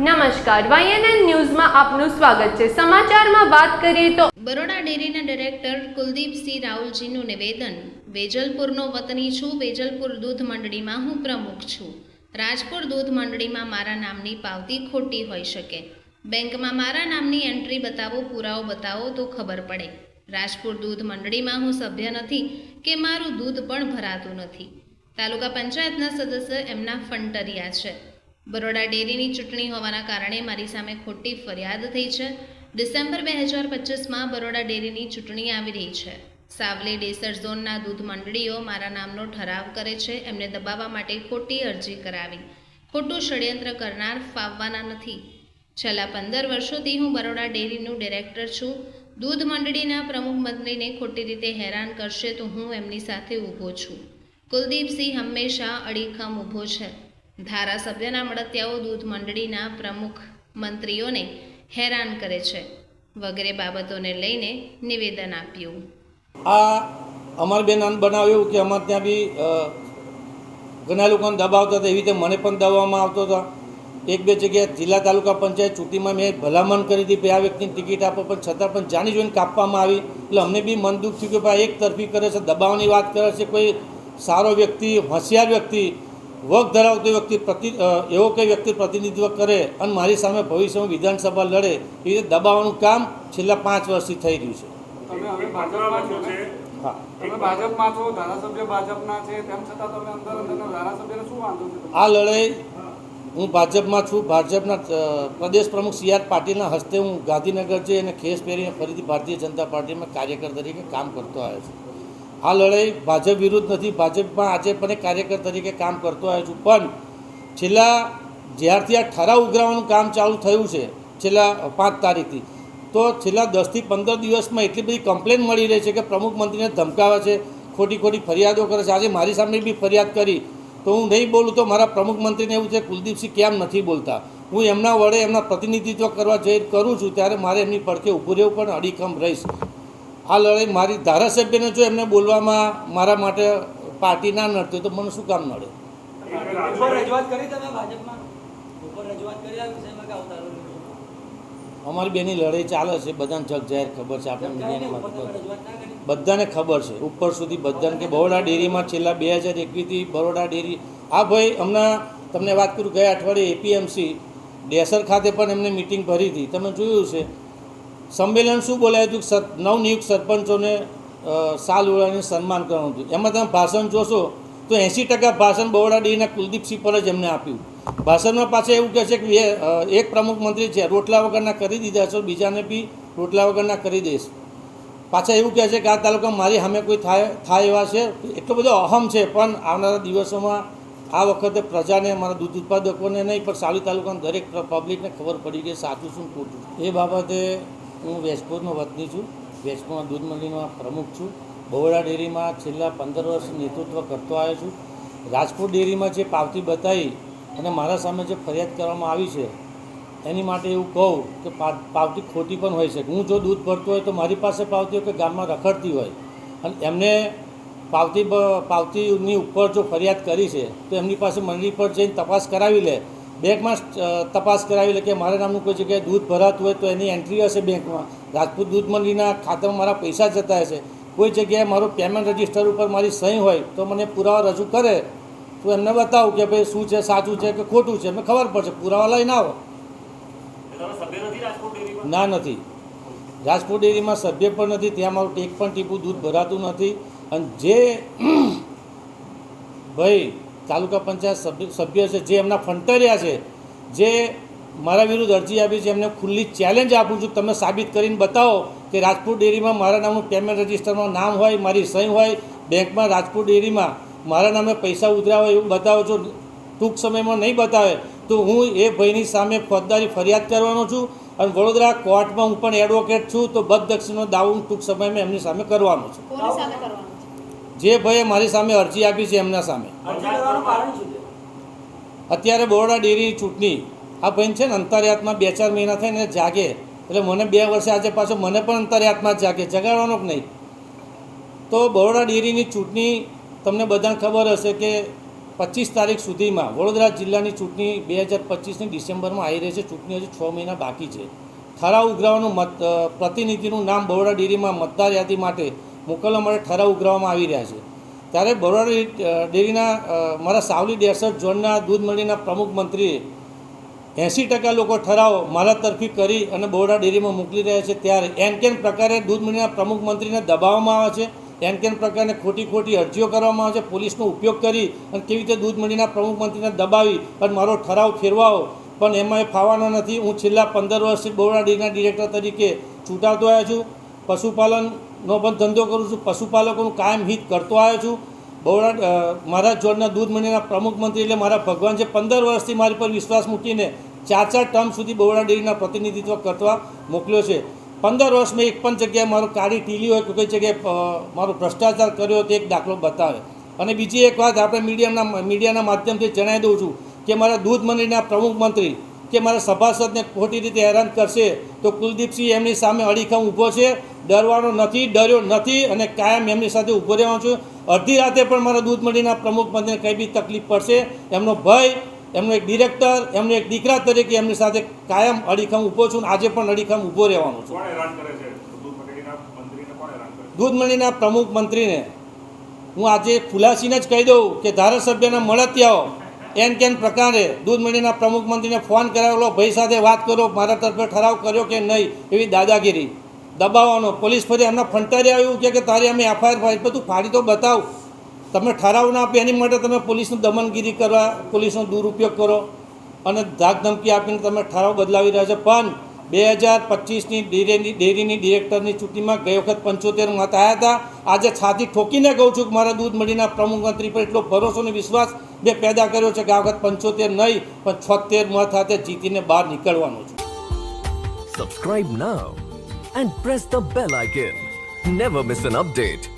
નમસ્કાર, YNN ન્યૂઝમાં આપનું સ્વાગત છે। સમાચારમાં વાત કરીએ તો બરોડા ડેરીના ડાયરેક્ટર કુલદીપસિંહ રાહુલજીનું નિવેદન। વેજલપુરનો વતની છું। વેજલપુર દૂધ મંડળીમાં હું પ્રમુખ છું। રાજપુર દૂધ મંડળીમાં મારા નામની પાવતી ખોટી હોઈ શકે। બેંકમાં મારા નામની એન્ટ્રી બતાવો, પુરાવો બતાવો તો ખબર પડે। રાજપુર દૂધ મંડળીમાં હું સભ્ય નથી કે મારું દૂધ પણ ભરાતું નથી। તાલુકા પંચાયતના સદસ્ય એમના ફંટરિયા છે। બરોડા ડેરીની ચૂંટણી હોવાના કારણે મારી સામે ખોટી ફરિયાદ થઈ છે। ડિસેમ્બર 2025માં બરોડા ડેરીની ચૂંટણી આવી રહી છે। સાવલી ડેસર ઝોનના દૂધ મંડળીઓ મારા નામનો ઠરાવ કરે છે। એમને દબાવવા માટે ખોટી અરજી કરાવી। ખોટું ષડયંત્ર કરનાર ફાવવાના નથી। છેલ્લા 15 વર્ષોથી હું બરોડા ડેરીનું ડિરેક્ટર છું। દૂધ મંડળીના પ્રમુખ મંત્રીને ખોટી રીતે હેરાન કરશે તો હું એમની સાથે ઊભો છું। કુલદીપસિંહ હંમેશા અડીખમ ઊભો છે। ધારાસભ્યના મળતિયાઓ દૂધ મંડળીના પ્રમુખ મંત્રીઓને હેરાન કરે છે વગેરે બાબતોને લઈને નિવેદન આપ્યું। આ અમારે બેન બનાવ્યું કે અમારે ત્યાં બી ઘણા લોકોને દબાવતા હતા, એવી રીતે મને પણ દબાવવામાં આવતો હતો। એક બે જગ્યાએ જિલ્લા તાલુકા પંચાયત ચૂંટણીમાં મેં ભલામણ કરી હતી કે આ વ્યક્તિને ટિકિટ આપો, પણ છતાં પણ જાણી જોઈને કાપવામાં આવી। એટલે અમને બી મન દુઃખ થયું કે ભાઈ એક તરફી કરે છે, દબાવવાની વાત કરે છે। કોઈ સારો વ્યક્તિ, હોશિયાર વ્યક્તિ, વગ ધરાવતો વ્યક્તિ એવો કોઈ વ્યક્તિ પ્રતિનિધિત્વ કરે અને મારી સામે ભવિષ્યમાં વિધાનસભા લડે, એ રીતે દબાવવાનું કામ છેલ્લા 5 વર્ષથી થઈ રહ્યું છે। તમે હવે ભાજપમાં છો ને? હા, તમે ભાજપમાં છો, ધારાસભ્ય ભાજપના છે, તેમ છતાં તમે અંદર ધારાસભ્યને શું વાંધો છે? આ લડાઈ હું ભાજપમાં છું। ભાજપના પ્રદેશ પ્રમુખ CR પાટીલના હસ્તે હું ગાંધીનગર જઈ અને ખેસ પહેરીને ફરીથી ભારતીય જનતા પાર્ટીમાં કાર્યકર તરીકે કામ કરતો આવ્યો છું। આ લડાઈ ભાજપ વિરુદ્ધ નથી, ભાજપમાં આજે પણ એક કાર્યકર તરીકે કામ કરતો આવ્યો છું। પણ છેલ્લા જ્યારથી આ ઠરાવ ઉઘરાવવાનું કામ ચાલુ થયું છે, છેલ્લા 5 તારીખથી, તો છેલ્લા 10 થી 15 દિવસમાં એટલી બધી કમ્પ્લેન મળી રહી છે કે પ્રમુખ મંત્રીને ધમકાવે છે, ખોટી ખોટી ફરિયાદો કરે છે। આજે મારી સામે બી ફરિયાદ કરી તો હું નહીં બોલું તો મારા પ્રમુખ મંત્રીને એવું છે કુલદીપસિંહ કેમ નથી બોલતા। હું એમના વડે એમના પ્રતિનિધિત્વ કરવા કરું છું, ત્યારે મારે એમની પડખે ઊભું રહેવું પણ અડીખમ રહીશ। આ લડાઈ મારી ધારાસભ્યને જો એમને બોલવામાં મારા માટે પાર્ટી ના નડતી તો મને શું કામ નડે? અમારી બેની લડાઈ ચાલે છે, બધાને જગ જાહેર ખબર છે, આપણે મીડિયાની બધાને ખબર છે, ઉપર સુધી બધાને કે બરોડા ડેરીમાં છેલ્લા 2021થી બરોડા ડેરી આ ભાઈ હમણાં તમને વાત કરું, ગયા અઠવાડિયે APMC ડેસર ખાતે પણ એમને મિટિંગ ભરી હતી, તમે જોયું છે। સંમેલન શું બોલાયું હતું? નવનિયુક્ત સરપંચોને સાલ ઓળાને સન્માન કરવાનું હતું। એમાં તમે ભાષણ જોશો તો 80% ભાષણ બરોડા ડેરીના કુલદીપસિંહ પર જ એમને આપ્યું। ભાષણમાં પાછા એવું કહે છે કે એક પ્રમુખ મંત્રી છે, રોટલા વગરના કરી દીધા છો, બીજાને બી રોટલા વગરના કરી દઈશ। પાછા એવું કહે છે કે આ તાલુકામાં મારી સામે કોઈ થાય એવા છે। એટલો બધો અહમ છે। પણ આવનારા દિવસોમાં આ વખતે પ્રજાને, મારા દૂધ ઉત્પાદકોને નહીં પણ સાવલી તાલુકાના દરેક પબ્લિકને ખબર પડી કે સાચું શું ખોટું। એ બાબતે હું વેજપુરનો વતની છું, વેજપુરના દૂધ મંડળીનો પ્રમુખ છું। બરોડા ડેરીમાં છેલ્લા 15 વર્ષ નેતૃત્વ કરતો આવ્યો છું। રાજપુર ડેરીમાં જે પાવતી બતાવી અને મારા સામે જે ફરિયાદ કરવામાં આવી છે, એની માટે એવું કહું કે પાવતી ખોટી પણ હોઈ શકે। હું જો દૂધ ભરતો હોય તો મારી પાસે પાવતી હોય કે ગામમાં રખડતી હોય, અને એમને પાવતીની ઉપર જો ફરિયાદ કરી છે તો એમની પાસે મંડળી પર જઈને તપાસ કરાવી લે, બેંકમાં તપાસ કરાવી લે કે મારા નામનું કોઈ જગ્યાએ દૂધ ભરાતું હોય તો એની એન્ટ્રી હશે બેંકમાં। રાજપૂત દૂધ મંડળીના ખાતામાં મારા પૈસા જતા હશે, કોઈ જગ્યાએ મારું પેમેન્ટ રજિસ્ટર ઉપર મારી સહી હોય તો મને પુરાવા રજૂ કરે તો એમને બતાવું કે ભાઈ શું છે, સાચું છે કે ખોટું છે, એમને ખબર પડશે। પુરાવા લઈને આવો। ના, નથી, રાજપુર ડેરીમાં સભ્ય પણ નથી, ત્યાં મારું એક પણ ટીપું દૂધ ભરાતું નથી। અને જે ભાઈ તાલુકા પંચાયત સભ્ય છે, જે એમના ફંટરિયા છે, જે મારા વિરુદ્ધ અરજી આપી છે, એમને ખુલ્લી ચેલેન્જ આપું છું, તમે સાબિત કરીને બતાવો કે રાજપુર ડેરીમાં મારા નામનું પેમેન્ટ રજિસ્ટરમાં નામ હોય, મારી સહી હોય, બેંકમાં રાજપુર ડેરીમાં મારા નામે પૈસા ઉતર્યા હોય એવું બતાવો છો। ટૂંક સમયમાં નહીં બતાવે તો હું એ ભાઈની સામે ફોજદારી ફરિયાદ કરવાનો છું। અને વડોદરા કોર્ટમાં હું પણ એડવોકેટ છું, તો બદદક્ષિણનો દાવો ટૂંક સમયમાં એમની સામે કરવાનો છું। જે ભાઈએ મારી સામે અરજી આપી છે એમના સામે। અત્યારે બરોડા ડેરી ચૂંટણી આ ભાઈ છે ને અંતરયાતમાં 2-4 મહિના થઈને જાગે, એટલે મને 2 વર્ષે આજે પાછો મને પણ અંતરયાતમાં જાગે, જગાડવાનો કે નહીં? તો બરોડા ડેરીની ચૂંટણી તમને બધાને ખબર હશે કે 25 તારીખ સુધીમાં વડોદરા જિલ્લાની ચૂંટણી 2025ની ડિસેમ્બરમાં આવી રહી છે. ચૂંટણી હજી 6 મહિના બાકી છે. ઠરાવ ઉઘરાવવાનું પ્રતિનિધિનું નામ બરોડા ડેરીમાં મતદાર યાદી માટે મોકલવા માટે ઠરાવ ઉઘરાવવામાં આવી રહ્યા છે. ત્યારે બરોડા ડેરીના મારા સાવલી 63 ઝોનના દૂધ મંડળીના પ્રમુખ મંત્રીએ 80% લોકો ઠરાવ મારા તરફી કરી અને બરોડા ડેરીમાં મોકલી રહ્યા છે. ત્યારે એન પ્રકારે દૂધ મંડળીના પ્રમુખ મંત્રીને દબાવવામાં આવે છે. એન પ્રકારની ખોટી અરજીઓ કરવામાં આવે છે. પોલીસનો ઉપયોગ કરી અને કેવી રીતે દૂધ મંડળીના પ્રમુખ મંત્રીને દબાવી અને મારો ઠરાવ ફેરવાવો, પણ એમાં એ ફાવવાનો નથી. હું છેલ્લા 15 વર્ષથી બરોડા ડેરીના ડિરેક્ટર તરીકે ચૂંટાતો આવ્યો છું. પશુપાલનનો પણ ધંધો કરું છું. પશુપાલકોનું કાયમ હિત કરતો આવ્યો છું. બરોડા મારા ઝોનના દૂધ મંડળીના પ્રમુખ મંત્રી એટલે મારા ભગવાન છે. 15 વર્ષથી મારી પર વિશ્વાસ મૂકીને 4 ટર્મ સુધી બરોડા ડેરીના પ્રતિનિધિત્વ કરવા મોકલ્યો છે. 15 વર્ષમાં એક પણ જગ્યાએ મારો કાળી ટીલી હોય કોઈ જગ્યાએ મારો ભ્રષ્ટાચાર કર્યો તો એક દાખલો બતાવે. અને બીજી એક વાત આપણે મીડિયાના માધ્યમથી જણાવી દઉં છું કે મારા દૂધ મંડળીના પ્રમુખ મંત્રી કે મારા સભાસદને ખોટી રીતે હેરાન કરશે તો કુલદીપસિંહ એમની સામે અડીખમ ઊભો છે. ડરવાનો નથી, ડર્યો નથી અને કાયમ એમની સાથે ઊભો રહેવાનો છું. અડધી રાતે પણ મારા દૂધ મંડળીના પ્રમુખ મંત્રીને કંઈ બી તકલીફ પડશે, એમનો ભય, એમનો એક ડિરેક્ટર, એમનો એક દીકરા તરીકે એમની સાથે કાયમ અડીખમ ઊભો છું. આજે પણ અડીખમ ઊભો રહેવાનો છું. દૂધ મંડળીના પ્રમુખ મંત્રીને હું આજે ખુલાસીને જ કહી દઉં કે ધારાસભ્યના મળતિયાઓ એન પ્રકારે દૂધ મંડળીના પ્રમુખ મંત્રીને ફોન કરાવેલો, ભાઈ સાથે વાત કરો, મારા તરફે ઠરાવ કર્યો કે નહીં, એવી દાદાગીરી દબાવવાનો. પોલીસ ફરી એમના ફંટારી આવ્યું કે તારી અમે એફઆઈઆર ફાઈલ પર તું ફાડી તો બતાવ. તમે ઠરાવ ના આપી એની માટે તમે પોલીસનું દમનગીરી કરવા, પોલીસનો દુરુપયોગ કરો અને ધાક ધમકી આપીને તમે ઠરાવ બદલાવી રહ્યા છો. પણ 2025ની ડેરીની ડિરેક્ટરની ચૂંટણીમાં ગઈ વખત 75 મત આવ્યા હતા. આજે છાતી ઠોકીને કહું છું કે મારા દૂધ મંડળીના પ્રમુખ મંત્રી પર એટલો ભરોસો અને વિશ્વાસ મેં પેદા કર્યો છે કે આ વખત 75 નહીં પણ 76 મત સાથે જીતીને બહાર નીકળવાનો છું. Subscribe now and press the bell icon. Never miss an update.